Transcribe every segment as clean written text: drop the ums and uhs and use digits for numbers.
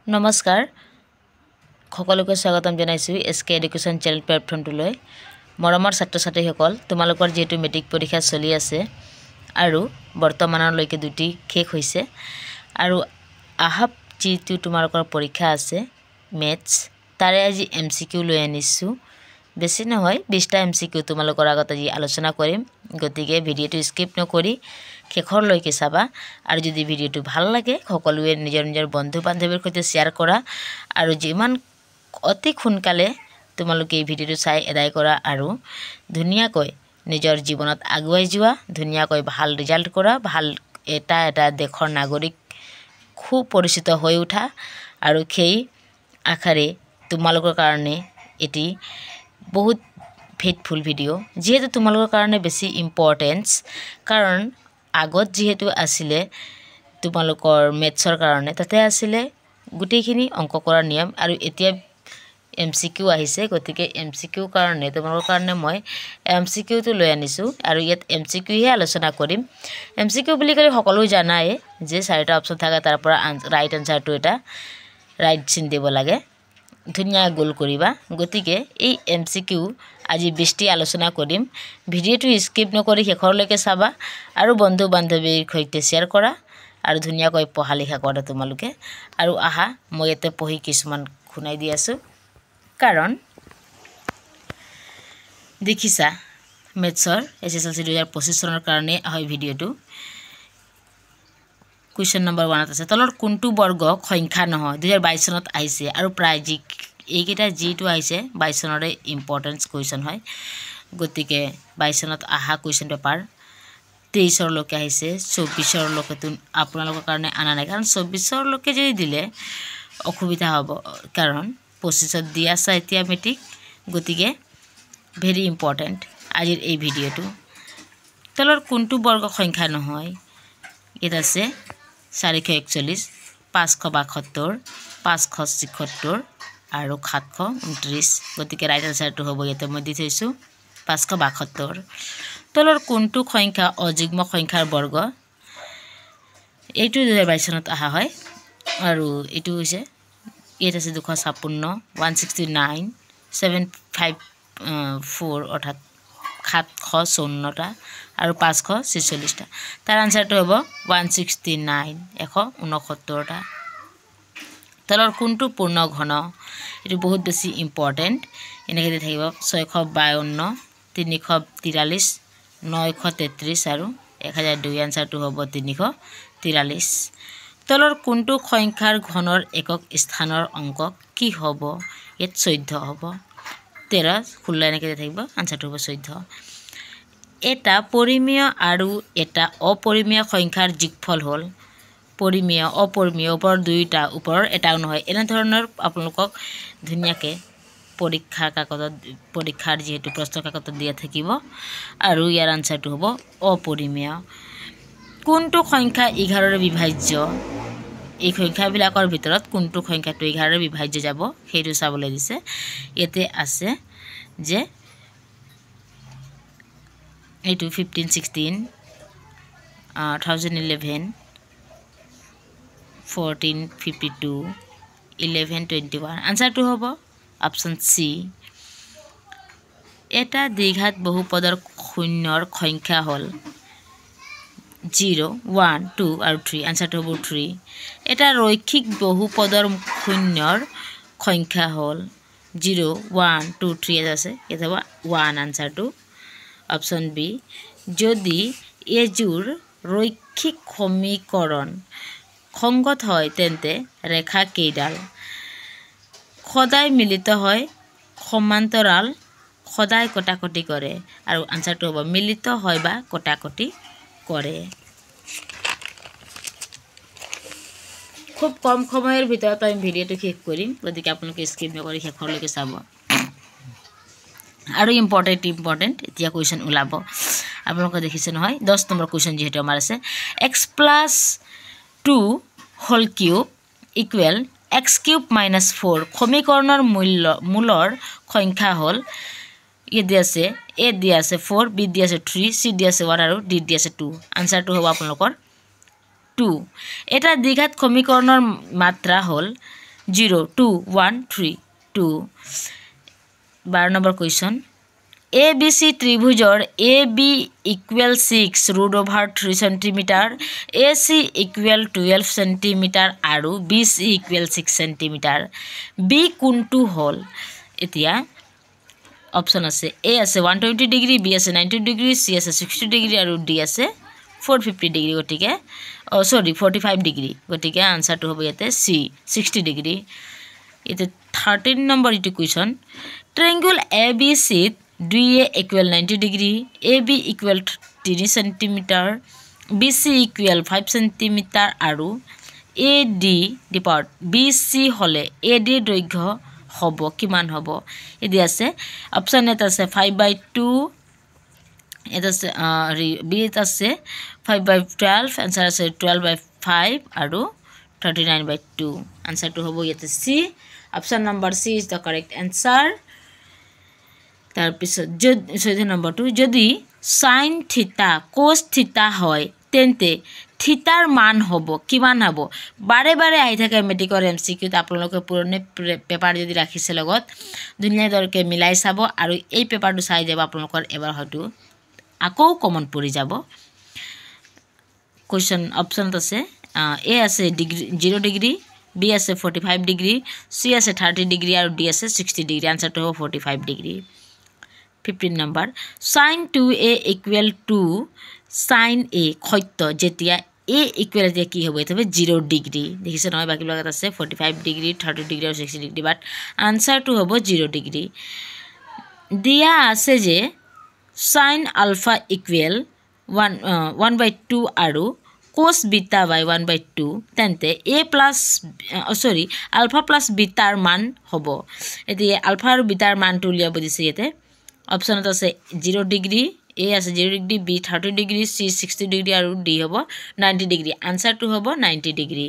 নমস্কাৰ সকলোকে স্বাগতম জনাইছো এসকে এডুকেশ্যন চেনেল প্লেটফৰ্মটোলৈ মৰমৰ ছাত্ৰ ছাত্ৰীসকল তোমালোকৰ যেহেতু মেট্ৰিক পৰীক্ষা চলি আছে আৰু বৰ্তমানলৈকে দুটি শেষ হৈছে আৰু আহাপ যেটো তোমালোকৰ পৰীক্ষা আছে মেথছ তাৰে আজি এমসিকিউ লৈ আনিছো বেছি নহয় 20টা এমসিকিউ তোমালোকৰ আগত আজি আলোচনা কৰিম গতিকে ভিডিওটো স্কিপ নকৰি শেষৰলৈকে চাবা আৰু যদি ভিডিওটো ভাল লাগে সকলোৱে নিজৰ নিজৰ বন্ধু বান্ধৱীৰ সৈতে শেয়াৰ কৰা আৰু যিমান অতি সোনকালে তোমালোকে এই ভিডিওটো চাই এদায় কৰা আৰু ধুনিয়াকৈ নিজৰ জীৱনত আগুৱাই যোৱা ধুনিয়াকৈ ভাল ৰিজাল্ট কৰা ভাল এটা দেশৰ নাগৰিক খুব পৰিচিত হৈ উঠা আৰু সেই আখাৰে তোমালোকৰ কাৰণে এটি বহুত ফেটফুল ভিডিও যেহেতু তোমালোকৰ কাৰণে বেছি ইম্পৰ্টেন্স কাৰণ আগত যেহেতু আছিলে তোমালোকৰ মেথছৰ কাৰণে তাতে আছিলে গুটেখিনি অংক কৰাৰ নিয়ম আৰু এতিয়া এমসিকিউ আহিছে গতিকে এমসিকিউ কাৰণে তোমালোকৰ কাৰণে মই এমসিকিউ টো লৈ আনিছো আৰু ইয়াত এমসিকিউ হে আলোচনা কৰিম এমসিকিউ বুলি ক'লে সকলো জানাই যে চাৰিটা অপচন থাকে তাৰ পৰা ৰাইট আনসাৰটো এটা ৰাইট চিন দিব লাগে ধুনিয়া গোল কৰিবা গতিকে এই এমসিকিউ আজি 20টি আলোচনা কৰিম ভিডিওটো স্কিপ নকৰি শেষৰলৈকে চাবা আৰু বন্ধু বান্ধৱীৰ সৈতে শেয়াৰ কৰা আৰু ধুনিয়াকৈ পঢ়া লিখা কৰা তোমালোকে আৰু আহা মই এতে পঢ়ি কিছুমান খুনাই দি আছো কাৰণ দেখিছা মেথছৰ এসএসএলসি 2025 চনৰ কাৰণে হয় ভিডিওটো কোৱেশ্চন নম্বৰ 1 আছে তলৰ কোনটো বৰ্গ সংখ্যা নহয় 2022 চনত আহিছে আৰু প্ৰায় এইকেইটা যেটো আহিছে 22 চনৰে ইম্পৰ্টেন্স কোৱেশ্চন হয় গতিকে 22 চনত আহা কোৱেশ্চন পেপাৰ 23 লৈকে আহিছে 24 লৈকে আপোনালোকৰ কাৰণে আনা নাই কাৰণ 24 লৈকে যদি দিলে অসুবিধা হ'ব কাৰণ 25ত দিয়া আছে এতিয়া মেট্ৰিক গতিকে ভেৰি ইম্পৰ্টেন্ট আজিৰ এই ভিডিওটো তলৰ কোনটো বৰ্গ সংখ্যা নহয় এটা আছে 441 572 576 আৰু 729 গতিকে ৰাইট আনসাৰটো হ'ব ইয়াতে মই দি থৈছো 572 তলৰ কোনটো সংখ্যা অযুগ্ম সংখ্যাৰ বৰ্গ এইটো 2022 চনত আহা হয় আৰু এটো হৈছে এটা আছে 256 169 754 অৰ্থাৎ 754টা আৰু 546টা তাৰ আনসাৰটো হ'ব 169 169টা তলৰ কোনটো পূৰ্ণ ঘন এটো বহুত বেছি ইম্পৰ্টেন্ট এনেকৈ থাকিব 652 343 933 আৰু 1002 আনসাৰটো হ'ব 343 তলৰ কোনটো সংখ্যাৰ ঘনৰ একক স্থানৰ অংক কি হ'ব ইয়াত 14 হ'ব 13 16 এনেকৈ থাকিব আনসাৰটো হ'ব 14 এটা পৰিমেয় আৰু এটা অপৰিমেয় সংখ্যাৰ যোগফল হ'ল পৰিমেয় অপৰিমেয় ওপৰ দুইটা ওপৰৰ এটাও নহয় এনে ধৰণৰ আপোনালোকক ধুনিয়াকে পৰীক্ষাৰ যেহেতু প্ৰশ্ন কাকতত দিয়া থাকিব আৰু ইয়াৰ আনসাৰটো হ'ব অপৰিমেয় কোনটো সংখ্যা 11 ৰে বিভাজ্য এই সংখ্যাবিলাকৰ ভিতৰত কোনটো সংখ্যাটো 11 ৰে বিভাজ্য যাব সেইটো চাবলৈ দিছে ইয়াতে আছে যে এইটো 15 16 1011 1452 1121 আনসাৰটো হ'ব অপচন সি এটা দ্বিঘাত বহুপদৰ শূন্যৰ সংখ্যা হ'ল 0 1 2 আৰু 3 আনসাৰটো হ'ব 3 এটা ৰৈখিক বহুপদৰ শূন্যৰ সংখ্যা হ'ল 0 1 2 3 আছে এটা হ'ব 1 আনসাৰটো অপচন বি যদি এজোৰ ৰৈখিক সমীকৰণ সংগত হয় তেন্তে ৰেখা কেইডাল সদায় মিলিত হয় সমান্তৰাল সদায় কটাকটি কৰে আৰু আনসাৰটো হ'ব মিলিত হয় বা কটাকটি কৰে খুব কম সময়ৰ ভিতৰত আমি ভিডিওটো শেষ কৰিম গতিকে আপোনালোকে স্কিপ নকৰি শেষৰলৈকে চাব আৰু ইম্পৰ্টেন্ট এতিয়া কোৱেশ্চন ওলাব আপোনালোকে দেখিছে নহয় 10 নম্বৰ কোৱেশ্চন যেহেতু আমাৰ আছে x + 2 whole cube equal x cube - 4 সমীকৰণৰ মূলৰ সংখ্যা হ'ল এ দি আছে 4 বি দি আছে 3 সি দি আছে 1 আৰু ডি দি আছে 2 আনসাৰটো হ'ব আপোনালোকৰ 2 এটা দ্বিঘাত সমীকৰণৰ মাত্ৰা হ'ল 0 2 1 3 2 12 number question ABC ত্ৰিভুজৰ AB equal 6 root over 3 cm, AC equal 12 cm আৰু BC equal 6 cm. B কোনটো হল এতিয়া অপশন আছে A আছে 120 ডিগ্ৰী, B আছে 90 ডিগ্ৰী, C আছে 60 ডিগ্ৰী আৰু D আছে 450 ডিগ্ৰী গতিকে সৰি 45 ডিগ্ৰী গতিকে আনসাৰটো হ'ব ইয়াতে C 60 ডিগ্ৰী. এটা 13 নম্বৰ ইটো question ট্ৰায়াঙ্গল ABC DA equal 90 degree, AB equal 3 cm, BC equal 5 cm আৰু AD ডিপাৰ্ট BC হলে AD দৈৰ্ঘ্য হ'ব কিমান হ'ব এদি আছে অপচন এটা আছে 5/2 এটা আছে B এটা আছে 5/12 আনসাৰ আছে 12/5 আৰু 39/2 আনসাৰটো হ'ব ইয়াতে C option number C is the correct answer. তাৰ পিছত 14 নম্বৰটো যদি sin থিটা cos থিটা হয় তেন্তে থিটাৰ মান হ'ব কিমান হ'ব বাৰে বাৰে আহি থাকে মেডিকেল এমসিকিউ আপোনালোকে পুৰণি পেপাৰ যদি ৰাখিছে লগত ধুনীয়াকৈ মিলাই চাব আৰু এই পেপাৰটো চাই যাব আপোনালোকৰ এবাৰ হয়তো আকৌ কমন পৰি যাব. কোৱেশ্চন অপচনত আছে A আছে 0 ডিগ্ৰী, B আছে 45 ডিগ্ৰী, C আছে 30 ডিগ্ৰী আৰু D আছে 60 ডিগ্ৰী আনসাৰটো হ'ব 45 degree. 15 number sin 2a equal to sin a সত্য যেতিয়া a equal যে কি হ'ব এটা হবে 0 ডিগ্ৰী দেখিছে নহয় বাকি লগত আছে 45 ডিগ্ৰী 30 ডিগ্ৰী আৰু 60 ডিগ্ৰী বাট আনসাৰটো হ'ব 0 ডিগ্ৰী. দিয়া আছে যে sin alpha equal 1/2 আৰু cos beta by 1/2 তেন্তে a plus alpha plus beta ৰ মান হ'ব এতিয়া alpha আৰু beta ৰ মানটো উলিয়াব দিছে ইয়াতে অপচনত আছে 0 ডিগ্ৰী A আছে 0 degree B 30 degree C 60 degree আৰু D হ'ব 90 ডিগ্ৰী আনসাৰটো হ'ব 90 ডিগ্ৰী.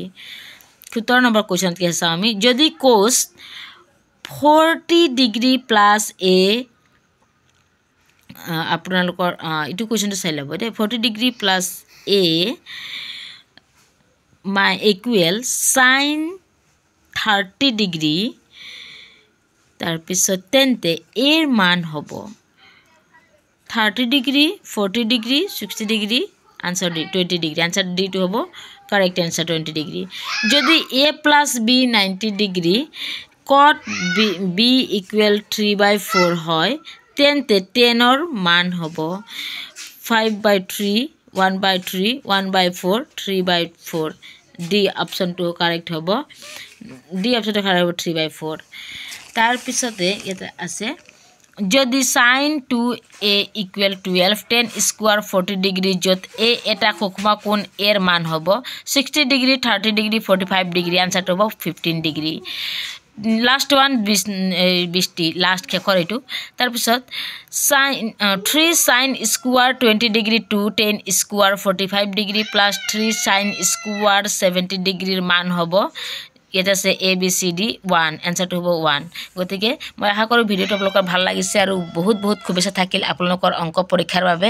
17 নম্বৰ কোৱেশ্চন কি আছে আমি যদি cos 40 ডিগ্ৰী প্লাস A আপোনালোকৰ ইটো কোৱেশ্চনটো চাই লব দে 40 degree plus A my equal sin 30 degree তাৰ পিছত তেন্তে এৰ মান হ'ব 30 degree 40 degree 60 degree answer 20 degree answer D টো হ'ব কাৰেক্ট আনসাৰ 20 ডিগ্ৰী. যদি A plus B 90 degree cot B equal 3/4 হয় তেন্তে 10 ৰ মান হ'ব 5/3 1/3 1/4 3/4 D অপশন টো কারেক্ট হ'ব D অপশন টো কারেক্ট হ'ব 3/4. তাৰ পিছতে এটা আছে যদি sin 2a equal 12 10 square 40 degree যত a এটা কোকমা কোণ এৰ মান হ'ব 60 ডিগ্ৰী 30 ডিগ্ৰী 45 ডিগ্ৰী আনসাৰটো হ'ব 15 ডিগ্ৰী. লাস্ট ওয়ান 20 লাস্ট খেকৰ এটো তাৰ পিছত sin 3 sin square 20 degree 2 10 square 45 degree plus 3 sin square 70 ডিগ্ৰীৰ মান হ'ব এটা আছে A B C D 1 আনসারটো হ'ব 1 গতিকে মই আশা কৰো ভিডিওটো আপোনালোকৰ ভাল লাগিছে আৰু বহুত শুভেচ্ছা থাকিল আপোনালোকৰ অংক পৰীক্ষাৰ বাবে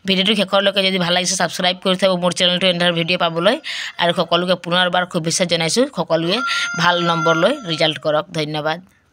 ভিডিওটো শেষৰলৈকে যদি ভাল লাগিছে সাবস্ক্ৰাইব কৰি থব মোৰ চেনেলটো এণ্ডাৰ ভিডিও পাবলৈ আৰু সকলোকে পুনৰবাৰ শুভেচ্ছা জনাইছো সকলোৱে ভাল নম্বৰ লৈ ৰিজাল্ট কৰক ধন্যবাদ.